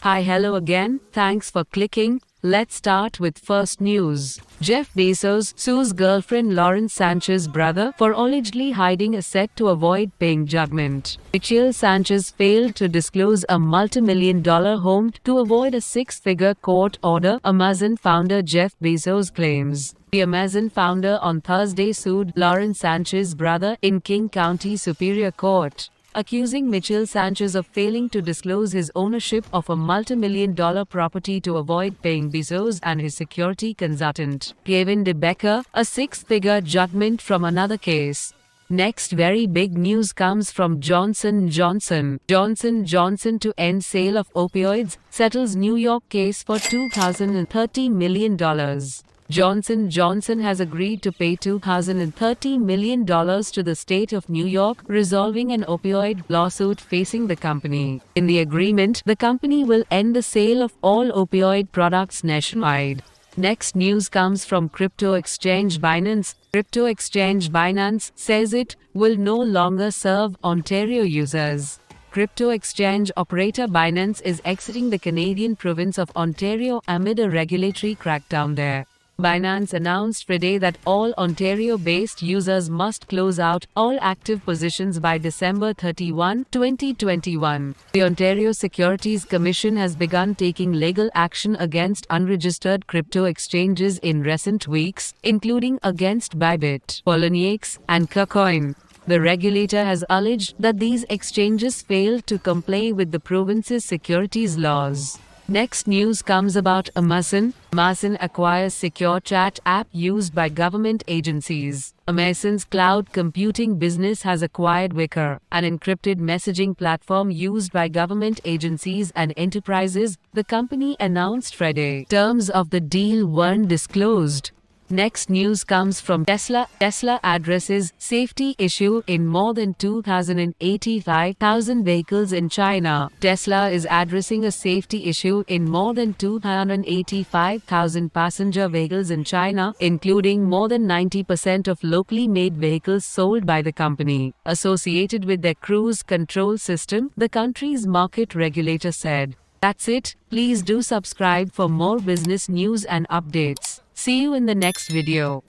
Hi, hello again. Thanks for clicking. Let's start with first news. Jeff Bezos sues girlfriend Lauren Sanchez's brother for allegedly hiding asset to avoid paying judgment. Michelle Sanchez failed to disclose a multi-million-dollar home to avoid a six-figure court order, Amazon founder Jeff Bezos claims. The Amazon founder on Thursday sued Lauren Sanchez's brother in King County Superior Court, accusing Michelle Sanchez of failing to disclose his ownership of a multi-million-dollar property to avoid paying Bezos and his security consultant, Kevin DeBecker, a six-figure judgment from another case. Next very big news comes from Johnson & Johnson. Johnson & Johnson to end sale of opioids settles New York case for $2,030 million. Johnson & Johnson has agreed to pay $2,030 million to the state of New York, resolving an opioid lawsuit facing the company. In the agreement, the company will end the sale of all opioid products nationwide. Next news comes from crypto exchange Binance. Crypto exchange Binance says it will no longer serve Ontario users. Crypto exchange operator Binance is exiting the Canadian province of Ontario amid a regulatory crackdown there. Binance announced Friday that all Ontario-based users must close out all active positions by December 31, 2021. The Ontario Securities Commission has begun taking legal action against unregistered crypto exchanges in recent weeks, including against Bybit, Poloniex, and KuCoin. The regulator has alleged that these exchanges failed to comply with the province's securities laws. Next news comes about Amazon. Amazon acquires secure chat app used by government agencies. Amazon's cloud computing business has acquired Wickr, an encrypted messaging platform used by government agencies and enterprises, the company announced Friday. Terms of the deal weren't disclosed. Next news comes from Tesla. Tesla addresses safety issue in more than 285,000 vehicles in China. Tesla is addressing a safety issue in more than 285,000 passenger vehicles in China, including more than 90% of locally made vehicles sold by the company, associated with their cruise control system, the country's market regulator said. That's it. Please do subscribe for more business news and updates. See you in the next video.